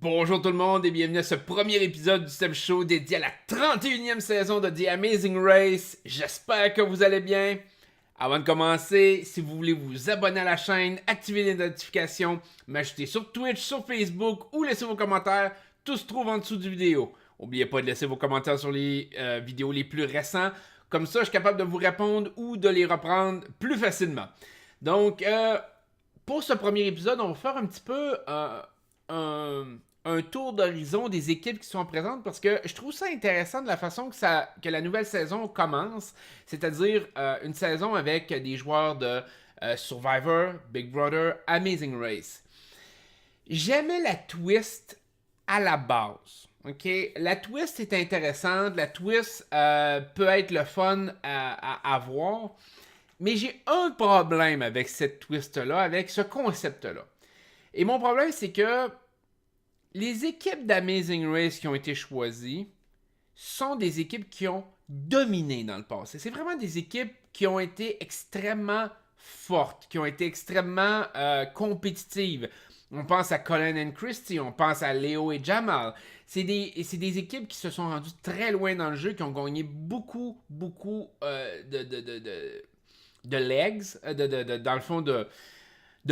Bonjour tout le monde et bienvenue à ce premier épisode du Step Show dédié à la 31e saison de The Amazing Race. J'espère que vous allez bien. Avant de commencer, si vous voulez vous abonner à la chaîne, activer les notifications, m'ajouter sur Twitch, sur Facebook ou laisser vos commentaires, tout se trouve en dessous du vidéo. N'oubliez pas de laisser vos commentaires sur les vidéos les plus récents. Comme ça, je suis capable de vous répondre ou de les reprendre plus facilement. Donc, pour ce premier épisode, on va faire un petit peu un tour d'horizon des équipes qui sont présentes parce que je trouve ça intéressant de la façon que la nouvelle saison commence, c'est-à-dire une saison avec des joueurs de Survivor, Big Brother, Amazing Race. J'aimais la twist à la base. Ok, la twist est intéressante, la twist peut être le fun à voir, mais j'ai un problème avec cette twist-là, avec ce concept-là. Et mon problème, c'est que les équipes d'Amazing Race qui ont été choisies sont des équipes qui ont dominé dans le passé. C'est vraiment des équipes qui ont été extrêmement fortes, qui ont été extrêmement compétitives. On pense à Colin and Christie, on pense à Léo et Jamal. C'est des équipes qui se sont rendues très loin dans le jeu, qui ont gagné beaucoup de legs, dans le fond de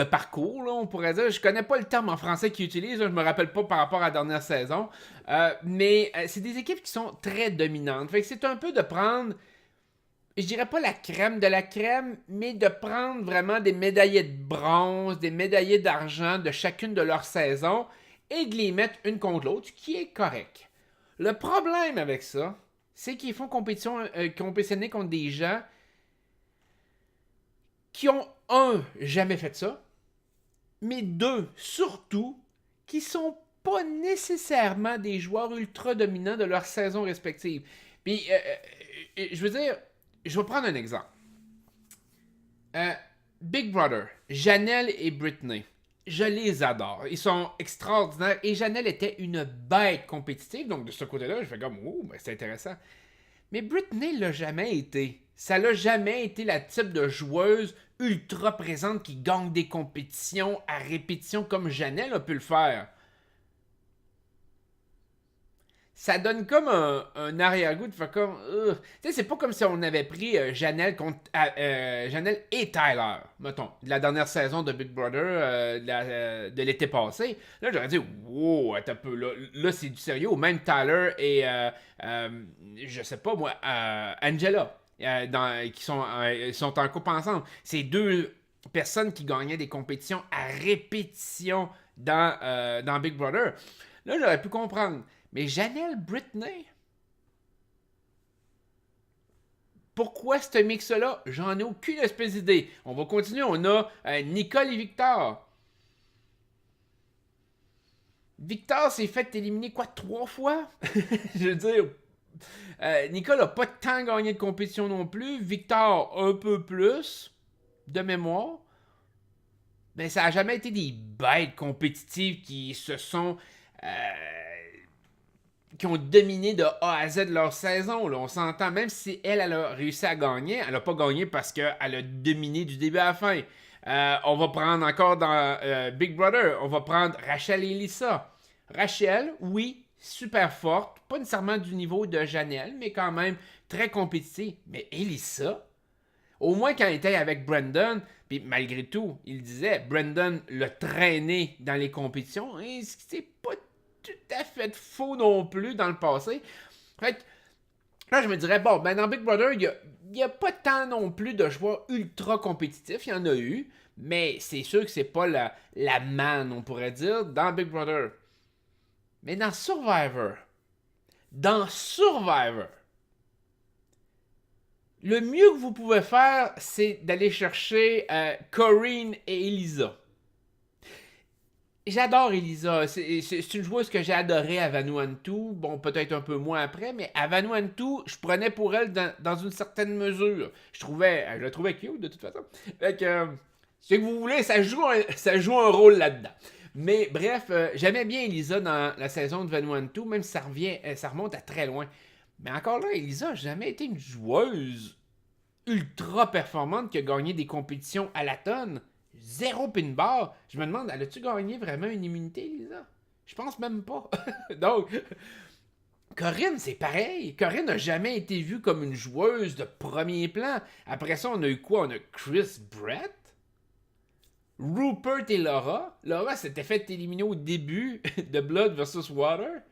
parcours, là, on pourrait dire. Je connais pas le terme en français qu'ils utilisent, là, je me rappelle pas par rapport à la dernière saison. Mais c'est des équipes qui sont très dominantes. Fait que c'est un peu de prendre, je dirais pas la crème de la crème, mais de prendre vraiment des médaillés de bronze, des médaillés d'argent de chacune de leurs saisons et de les mettre une contre l'autre, ce qui est correct. Le problème avec ça, c'est qu'ils font compétitionner contre des gens qui ont, jamais fait ça, mais deux, surtout, qui sont pas nécessairement des joueurs ultra dominants de leur saison respective. Puis, je veux dire, je vais prendre un exemple. Big Brother, Janelle et Britney, je les adore. Ils sont extraordinaires. Et Janelle était une bête compétitive, donc de ce côté-là, je fais comme, oh, ben c'est intéressant. Mais Britney l'a jamais été. Ça l'a jamais été la type de joueuse ultra présente qui gagne des compétitions à répétition comme Janelle a pu le faire. Ça donne comme un arrière-goût de faire comme... Tu sais, c'est pas comme si on avait pris Janelle et Tyler, mettons, de la dernière saison de Big Brother de l'été passé. Là, j'aurais dit, wow, attends un peu, là c'est du sérieux. Ou même Tyler et, je sais pas moi, Angela, qui sont en couple ensemble. C'est deux personnes qui gagnaient des compétitions à répétition dans Big Brother. Là, j'aurais pu comprendre. Mais Janelle Britney? Pourquoi ce mix-là? J'en ai aucune espèce d'idée. On va continuer. On a Nicole et Victor. Victor s'est fait éliminer quoi, 3 fois? Je veux dire, Nicole n'a pas tant gagné de compétition non plus. Victor, un peu plus, de mémoire. Mais ça n'a jamais été des bêtes compétitives qui se sont... qui ont dominé de A à Z leur saison. Là. On s'entend, même si elle a réussi à gagner, elle n'a pas gagné parce qu'elle a dominé du début à la fin. On va prendre encore dans Big Brother, on va prendre Rachel et Lisa. Rachel, oui, super forte, pas nécessairement du niveau de Janelle, mais quand même très compétitive. Mais Elissa, au moins quand elle était avec Brandon, puis malgré tout, il disait, Brandon l'a traîné dans les compétitions, et c'est pas tout à fait faux non plus dans le passé. Fait que là, je me dirais, bon, ben dans Big Brother, il n'y a pas tant non plus de joueurs ultra compétitifs. Il y en a eu, mais c'est sûr que c'est pas la manne, on pourrait dire, dans Big Brother. Mais dans Survivor, le mieux que vous pouvez faire, c'est d'aller chercher Corinne et Elisa. J'adore Elisa. C'est une joueuse que j'ai adorée à Vanuatu. Bon, peut-être un peu moins après, mais à Vanuatu, je prenais pour elle dans une certaine mesure. Je la trouvais cute de toute façon. Fait que, ce que vous voulez, ça joue un rôle là-dedans. Mais bref, j'aimais bien Elisa dans la saison de Vanuatu, même si ça remonte à très loin. Mais encore là, Elisa n'a jamais été une joueuse ultra performante qui a gagné des compétitions à la tonne. Zéro pin bar. Je me demande, elle a-tu gagné vraiment une immunité, Lisa? Je pense même pas. Donc, Corinne, c'est pareil. Corinne n'a jamais été vue comme une joueuse de premier plan. Après ça, on a eu quoi? On a Chris Brett, Rupert et Laura. Laura s'était fait éliminer au début de Blood vs. Water.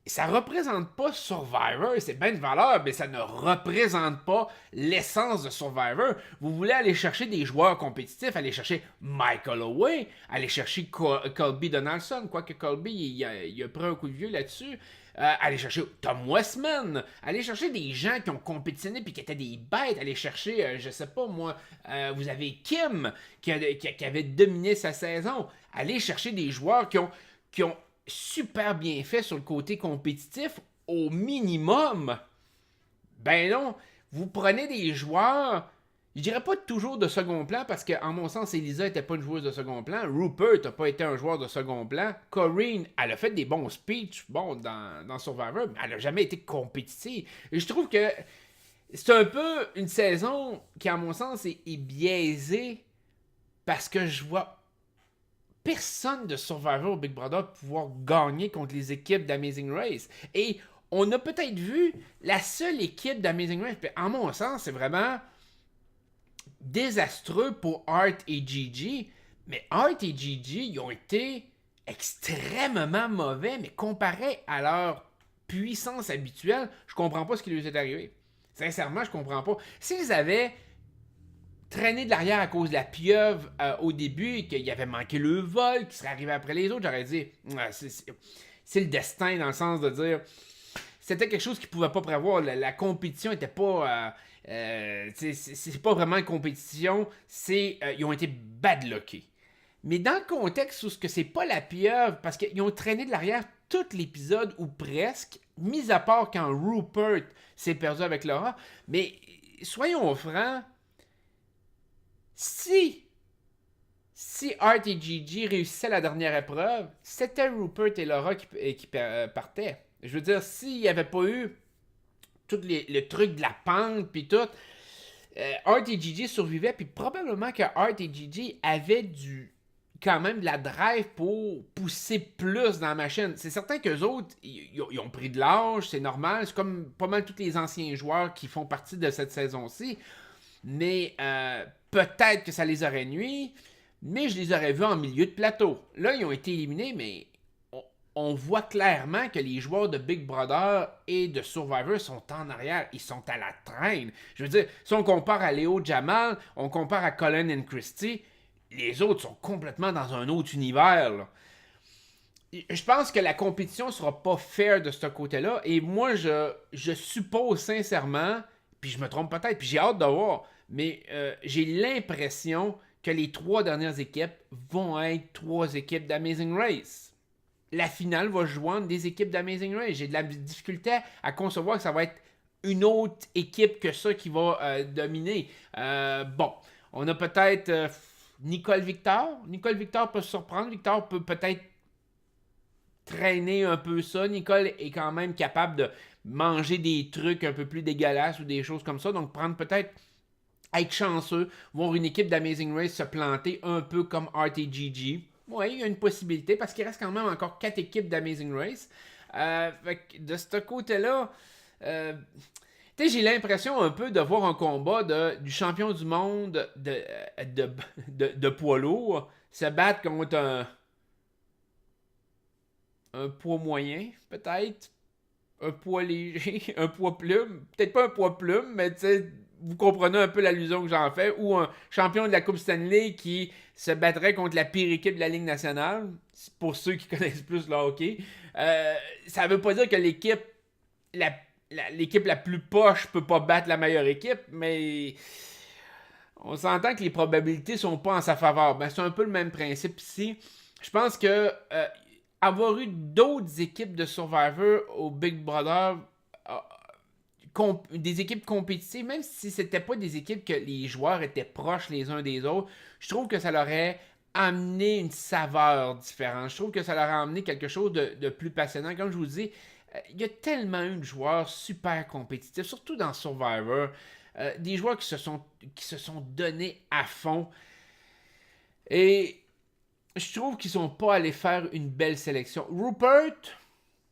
Ça représente pas Survivor, c'est bien de valeur, mais ça ne représente pas l'essence de Survivor. Vous voulez aller chercher des joueurs compétitifs, aller chercher Mike Holloway, aller chercher Colby Donaldson, quoique Colby il a pris un coup de vieux là-dessus. Aller chercher Tom Westman, aller chercher des gens qui ont compétitionné puis qui étaient des bêtes, aller chercher, je sais pas moi, vous avez Kim qui avait dominé sa saison, aller chercher des joueurs qui ont super bien fait sur le côté compétitif au minimum. Ben non, vous prenez des joueurs, je dirais pas toujours de second plan parce qu'en mon sens, Elisa était pas une joueuse de second plan. Rupert n'a pas été un joueur de second plan. Corinne, elle a fait des bons speeches dans Survivor, mais elle n'a jamais été compétitive. Et je trouve que c'est un peu une saison qui, en mon sens, est biaisée parce que je vois personne de Survivor Big Brother pouvoir gagner contre les équipes d'Amazing Race. Et on a peut-être vu la seule équipe d'Amazing Race, puis en mon sens, c'est vraiment désastreux pour Art et Gigi. Mais Art et Gigi, ils ont été extrêmement mauvais, mais comparé à leur puissance habituelle, je comprends pas ce qui leur est arrivé. Sincèrement, je comprends pas. S'ils avaient traîné de l'arrière à cause de la pieuvre au début et qu'il avait manqué le vol, qui serait arrivé après les autres, j'aurais dit c'est le destin dans le sens de dire c'était quelque chose qu'ils ne pouvaient pas prévoir. La compétition n'était pas c'est pas vraiment une compétition, ils ont été badlockés. Mais dans le contexte où c'est pas la pieuvre, parce qu'ils ont traîné de l'arrière tout l'épisode ou presque, mis à part quand Rupert s'est perdu avec Laura, mais soyons francs, si Art et Gigi réussissaient la dernière épreuve, c'était Rupert et Laura qui partaient. Je veux dire, s'il n'y avait pas eu tout le truc de la pente puis tout, Art et Gigi survivaient, puis probablement que Art et Gigi avaient quand même de la drive pour pousser plus dans la machine. C'est certain qu'eux autres, ils ont pris de l'âge, c'est normal, c'est comme pas mal tous les anciens joueurs qui font partie de cette saison-ci, mais peut-être que ça les aurait nuit, mais je les aurais vus en milieu de plateau. Là, ils ont été éliminés, mais on voit clairement que les joueurs de Big Brother et de Survivor sont en arrière. Ils sont à la traîne. Je veux dire, si on compare à Léo Jamal, on compare à Colin et Christy, les autres sont complètement dans un autre univers, là. Je pense que la compétition sera pas fair de ce côté-là. Et moi, je suppose sincèrement, puis je me trompe peut-être, puis j'ai hâte de voir, mais j'ai l'impression que les 3 dernières équipes vont être 3 équipes d'Amazing Race. La finale va joindre des équipes d'Amazing Race. J'ai de la difficulté à concevoir que ça va être une autre équipe que ça qui va dominer. Bon, on a peut-être Nicole Victor. Nicole Victor peut se surprendre. Victor peut peut-être traîner un peu ça. Nicole est quand même capable de manger des trucs un peu plus dégueulasses ou des choses comme ça. Donc, prendre peut-être être chanceux, voir une équipe d'Amazing Race se planter un peu comme Art et Gigi. Oui, il y a une possibilité parce qu'il reste quand même encore 4 équipes d'Amazing Race. De ce côté-là, j'ai l'impression un peu de voir un combat du champion du monde de poids lourd se battre contre un poids moyen, peut-être. Un poids léger, un poids plume. Peut-être pas un poids plume, mais tu sais, vous comprenez un peu l'allusion que j'en fais. Ou un champion de la Coupe Stanley qui se battrait contre la pire équipe de la Ligue nationale. Pour ceux qui connaissent plus le hockey. Ça veut pas dire que l'équipe la plus poche peut pas battre la meilleure équipe, mais on s'entend que les probabilités sont pas en sa faveur. Ben, c'est un peu le même principe ici. Je pense que avoir eu d'autres équipes de Survivor au Big Brother, des équipes compétitives, même si c'était pas des équipes que les joueurs étaient proches les uns des autres, je trouve que ça leur aurait amené une saveur différente. Je trouve que ça leur a amené quelque chose de plus passionnant. Comme je vous dis, il y a tellement eu de joueurs super compétitifs, surtout dans Survivor. Des joueurs qui se sont donnés à fond. Et je trouve qu'ils sont pas allés faire une belle sélection. Rupert,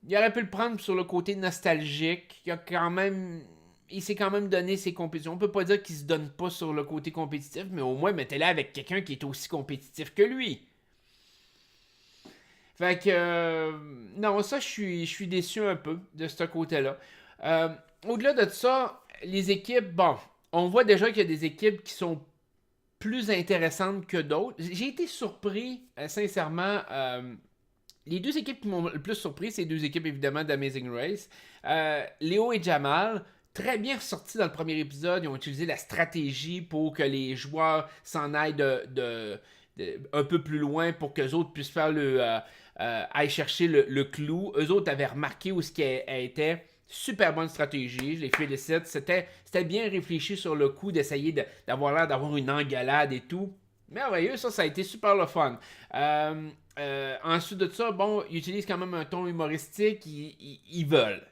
il aurait pu le prendre sur le côté nostalgique. Il s'est quand même donné ses compétitions. On peut pas dire qu'il se donne pas sur le côté compétitif, mais au moins mettez-le avec quelqu'un qui est aussi compétitif que lui. Fait que non, ça je suis déçu un peu de ce côté-là. Au-delà de ça, les équipes, bon, on voit déjà qu'il y a des équipes qui sont plus intéressantes que d'autres. J'ai été surpris, sincèrement. Les deux équipes qui m'ont le plus surpris, c'est deux équipes évidemment d'Amazing Race. Léo et Jamal, très bien ressortis dans le premier épisode. Ils ont utilisé la stratégie pour que les joueurs s'en aillent un peu plus loin pour qu'eux autres puissent faire aillent chercher le clou. Eux autres avaient remarqué où ce qu'elle était. Super bonne stratégie, je les félicite. C'était bien réfléchi sur le coup d'essayer d'avoir l'air d'avoir une engueulade et tout. Merveilleux, ça a été super le fun. Ensuite de ça, bon, ils utilisent quand même un ton humoristique. Ils veulent.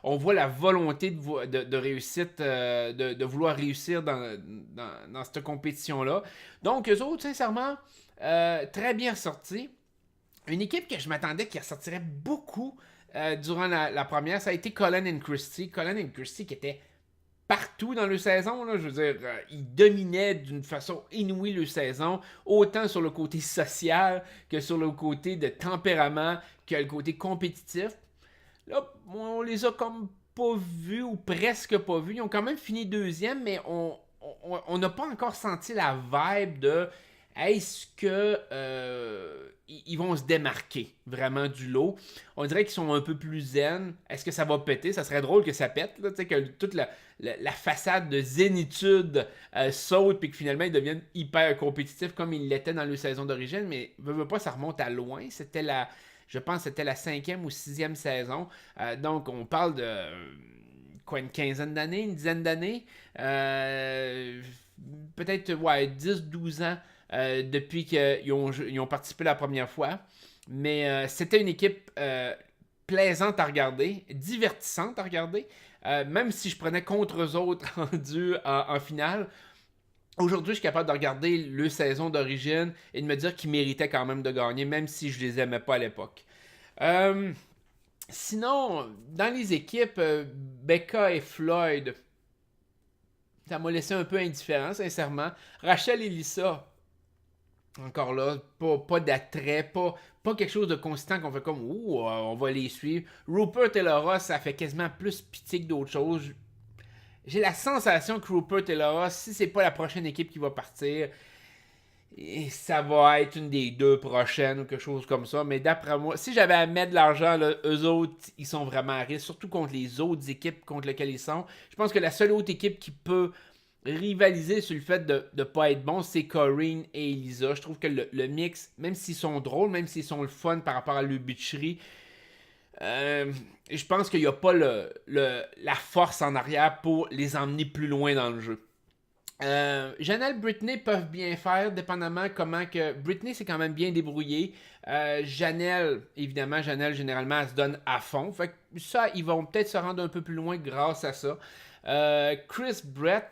On voit la volonté de réussite, de vouloir réussir dans cette compétition-là. Donc, eux autres, sincèrement, très bien sortis. Une équipe que je m'attendais qui ressortirait beaucoup durant la première, ça a été Colin and Christie. Colin and Christie qui était partout dans le saison, là, je veux dire, ils dominaient d'une façon inouïe le saison, autant sur le côté social que sur le côté de tempérament, que le côté compétitif. Là, on les a comme pas vus ou presque pas vus. Ils ont quand même fini deuxième, mais on n'a pas encore senti la vibe de est-ce que ils vont se démarquer vraiment du lot. On dirait qu'ils sont un peu plus zen. Est-ce que ça va péter? Ça serait drôle que ça pète, là, que toute la façade de zénitude saute puis que finalement ils deviennent hyper compétitifs comme ils l'étaient dans leur saison d'origine, mais veut pas, ça remonte à loin. Je pense que c'était la 5e ou 6e saison. Donc on parle de quoi, une quinzaine d'années, une dizaine d'années. Peut-être 10-12 ans depuis qu'ils ont participé la première fois. Mais c'était une équipe plaisante à regarder, divertissante à regarder. Même si je prenais contre eux autres rendus en finale, aujourd'hui, je suis capable de regarder le saison d'origine et de me dire qu'ils méritaient quand même de gagner, même si je les aimais pas à l'époque. Sinon, dans les équipes, Becca et Floyd, ça m'a laissé un peu indifférent, sincèrement. Rachel et Lisa, encore là, pas d'attrait, pas quelque chose de consistant qu'on fait comme ouh, on va les suivre. Rupert et Laura, ça fait quasiment plus pitié que d'autres choses. J'ai la sensation que Rupert et Laura, si c'est pas la prochaine équipe qui va partir, ça va être une des deux prochaines ou quelque chose comme ça. Mais d'après moi, si j'avais à mettre de l'argent, là, eux autres, ils sont vraiment à risque, surtout contre les autres équipes contre lesquelles ils sont. Je pense que la seule autre équipe qui peut rivaliser sur le fait de ne pas être bon, c'est Corinne et Elisa. Je trouve que le mix, même s'ils sont drôles, même s'ils sont le fun par rapport à leur bitcherie, je pense qu'il n'y a pas la force en arrière pour les emmener plus loin dans le jeu. Janelle, Britney peuvent bien faire, dépendamment comment que... Britney s'est quand même bien débrouillée. Janelle, évidemment, généralement, elle se donne à fond. Fait que ça, ils vont peut-être se rendre un peu plus loin grâce à ça. Chris Brett,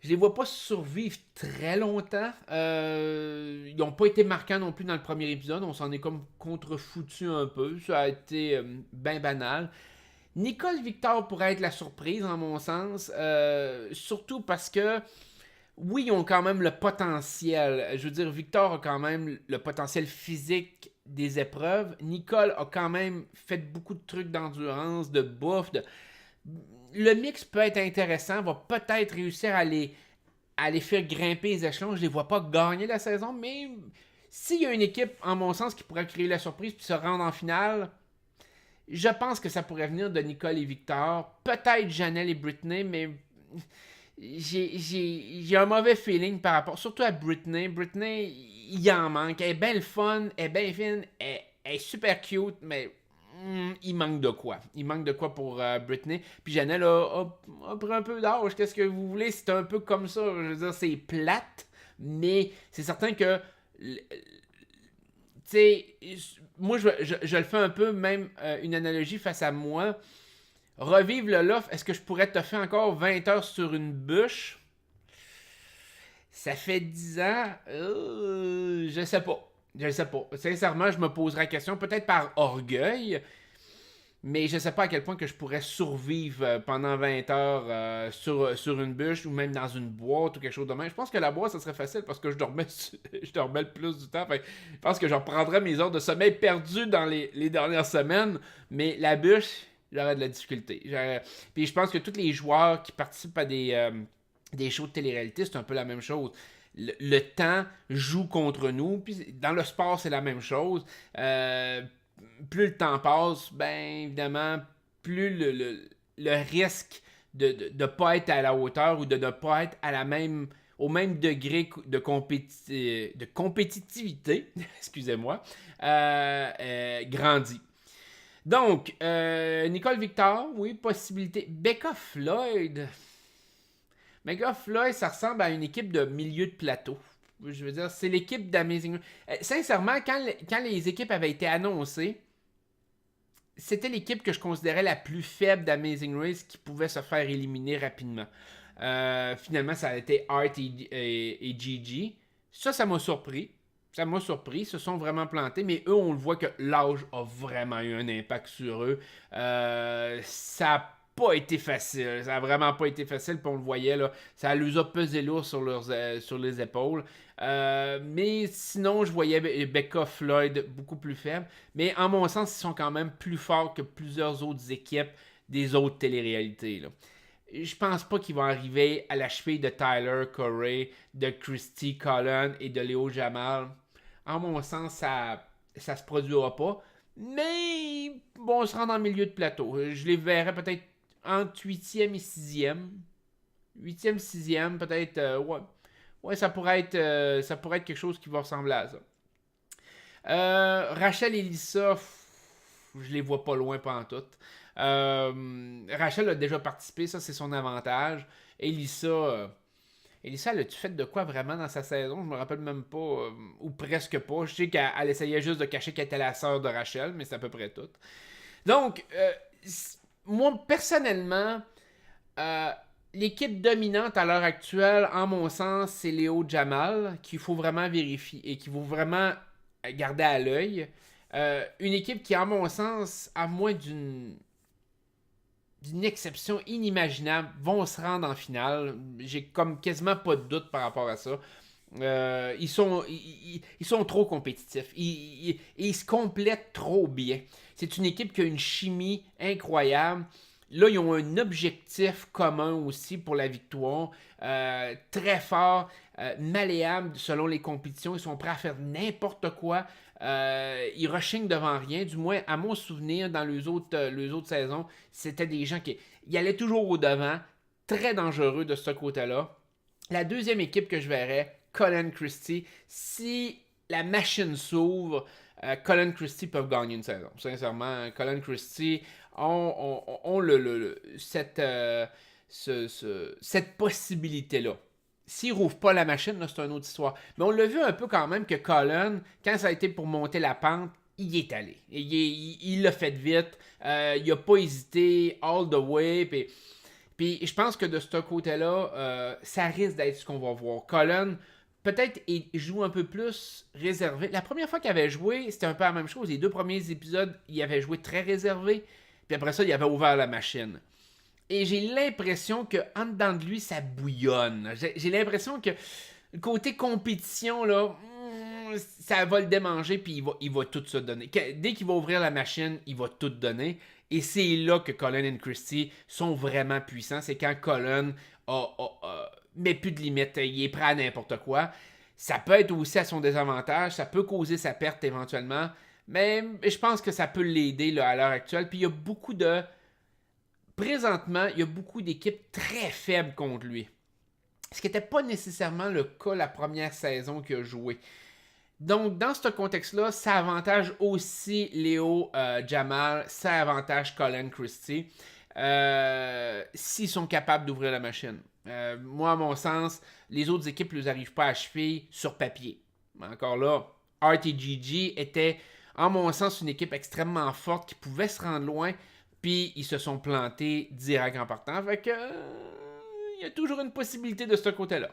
je les vois pas survivre très longtemps. Ils n'ont pas été marquants non plus dans le premier épisode. On s'en est comme contrefoutu un peu. Ça a été bien banal. Nicole Victor pourrait être la surprise, en mon sens. Surtout parce que, oui, ils ont quand même le potentiel. Je veux dire, Victor a quand même le potentiel physique des épreuves. Nicole a quand même fait beaucoup de trucs d'endurance, de bouffe. Le mix peut être intéressant, va peut-être réussir à les faire grimper les échelons. Je les vois pas gagner la saison, mais s'il y a une équipe, en mon sens, qui pourrait créer la surprise puis se rendre en finale, je pense que ça pourrait venir de Nicole et Victor. Peut-être Janelle et Britney, mais j'ai un mauvais feeling par rapport, surtout à Britney. Britney, il en manque. Elle est bien le fun, elle est bien fine, elle est super cute, mais il manque de quoi. Il manque de quoi pour Britney. Puis Janelle a pris un peu d'âge. Qu'est-ce que vous voulez? C'est un peu comme ça. Je veux dire, c'est plate, mais c'est certain que... Tu sais, moi, je le fais un peu, même une analogie face à moi. Revivre le loft, est-ce que je pourrais te faire encore 20 heures sur une bûche? Ça fait 10 ans, je sais pas. Je sais pas. Sincèrement, je me poserai la question, peut-être par orgueil, mais je sais pas à quel point que je pourrais survivre pendant 20 heures sur une bûche ou même dans une boîte ou quelque chose de même. Je pense que la boîte, ça serait facile parce que je dormais, je dormais le plus du temps. Fait, je pense que je reprendrais mes heures de sommeil perdues dans les dernières semaines, mais la bûche, j'aurais de la difficulté. Puis je pense que tous les joueurs qui participent à des shows de télé-réalité, c'est un peu la même chose. Le temps joue contre nous, puis dans le sport, c'est la même chose. Plus le temps passe, ben évidemment, plus le risque de ne pas être à la hauteur ou de ne pas être à la même, au même degré de compétitivité, excusez-moi, grandit. Donc, Nicole Victor, oui, possibilité. Becca Floyd. Becca Floyd, ça ressemble à une équipe de milieu de plateau. Je veux dire, c'est l'équipe d'Amazing Race. Sincèrement, quand les équipes avaient été annoncées, c'était l'équipe que je considérais la plus faible d'Amazing Race qui pouvait se faire éliminer rapidement. Finalement, ça a été Art et Gigi. Ça m'a surpris. Ça m'a surpris. Ils se sont vraiment plantés, mais eux, on le voit que l'âge a vraiment eu un impact sur eux. Ça n'a pas été facile. Ça n'a vraiment pas été facile, puis on le voyait, là. Ça les a pesé lourd sur les épaules. Mais sinon, je voyais Becca Floyd beaucoup plus faible. Mais en mon sens, ils sont quand même plus forts que plusieurs autres équipes des autres téléréalités, là. Je pense pas qu'ils vont arriver à la cheville de Tyler Corey, de Christy Cullen et de Léo Jamal. En mon sens, ça se produira pas. Mais bon, on se rend dans le milieu de plateau. Je les verrais peut-être entre 8e et 6e. 8e, 6e, peut-être. Ouais. Ouais, ça pourrait être quelque chose qui va ressembler à ça. Rachel et Lisa, je les vois pas loin pantoute. Rachel a déjà participé, ça c'est son avantage. Elissa, elle a-tu fait de quoi vraiment dans sa saison? Je me rappelle même pas, ou presque pas. Je sais qu'elle essayait juste de cacher qu'elle était la sœur de Rachel, mais c'est à peu près tout. Donc, moi personnellement, euh, l'équipe dominante à l'heure actuelle, en mon sens, c'est Léo Jamal, qu'il faut vraiment vérifier et qu'il faut vraiment garder à l'œil. Une équipe qui, en mon sens, à moins d'une exception inimaginable, vont se rendre en finale. J'ai comme quasiment pas de doute par rapport à ça. Ils sont trop compétitifs. Ils se complètent trop bien. C'est une équipe qui a une chimie incroyable. Là, ils ont un objectif commun aussi pour la victoire. Très fort, malléable selon les compétitions. Ils sont prêts à faire n'importe quoi. Ils rushing devant rien. Du moins, à mon souvenir, dans les autres saisons, c'était des gens qui allaient toujours au devant. Très dangereux de ce côté-là. La deuxième équipe que je verrais, Colin Christie. Si la machine s'ouvre, Colin Christie peuvent gagner une saison. Sincèrement, Colin Christie ont cette possibilité-là. S'ils rouvrent pas la machine, là, c'est une autre histoire. Mais on l'a vu un peu quand même que Colin, quand ça a été pour monter la pente, il y est allé. Il l'a fait vite. Il n'a pas hésité all the way. Puis je pense que de ce côté-là, ça risque d'être ce qu'on va voir. Colin, peut-être, il joue un peu plus réservé. La première fois qu'il avait joué, c'était un peu la même chose. Les 2 premiers épisodes, il avait joué très réservé. Puis après ça, il avait ouvert la machine. Et j'ai l'impression qu'en dedans de lui, ça bouillonne. J'ai l'impression que le côté compétition, là, ça va le démanger, puis il va tout se donner. Dès qu'il va ouvrir la machine, il va tout donner. Et c'est là que Colin et Christie sont vraiment puissants. C'est quand Colin met plus de limites. Il est prêt à n'importe quoi. Ça peut être aussi à son désavantage. Ça peut causer sa perte éventuellement. Mais je pense que ça peut l'aider là, à l'heure actuelle. Puis il y a beaucoup de... Présentement, il y a beaucoup d'équipes très faibles contre lui. Ce qui n'était pas nécessairement le cas la première saison qu'il a joué. Donc, dans ce contexte-là, ça avantage aussi Léo Jamal, ça avantage Colin Christie, s'ils sont capables d'ouvrir la machine. Moi, à mon sens, les autres équipes ne les arrivent pas à achever sur papier. Encore là, RTGG était, en mon sens, une équipe extrêmement forte qui pouvait se rendre loin, puis ils se sont plantés direct en partant. Fait que, il y a toujours une possibilité de ce côté-là.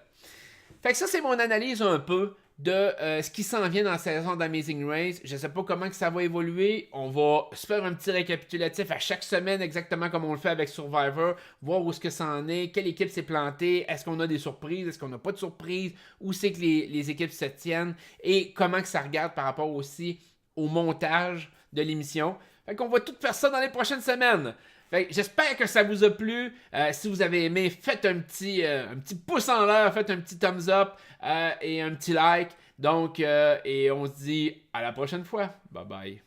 Fait que ça, c'est mon analyse un peu de ce qui s'en vient dans la saison d'Amazing Race. Je sais pas comment que ça va évoluer. On va se faire un petit récapitulatif à chaque semaine, exactement comme on le fait avec Survivor, voir où est-ce que ça en est, quelle équipe s'est plantée, est-ce qu'on a des surprises, est-ce qu'on n'a pas de surprises, où c'est que les équipes se tiennent, et comment que ça regarde par rapport aussi au montage de l'émission. Fait qu'on va tout faire ça dans les prochaines semaines. Fait que j'espère que ça vous a plu. Si vous avez aimé, faites un petit pouce en l'air, faites un petit thumbs up et un petit like. Donc, et on se dit à la prochaine fois. Bye bye.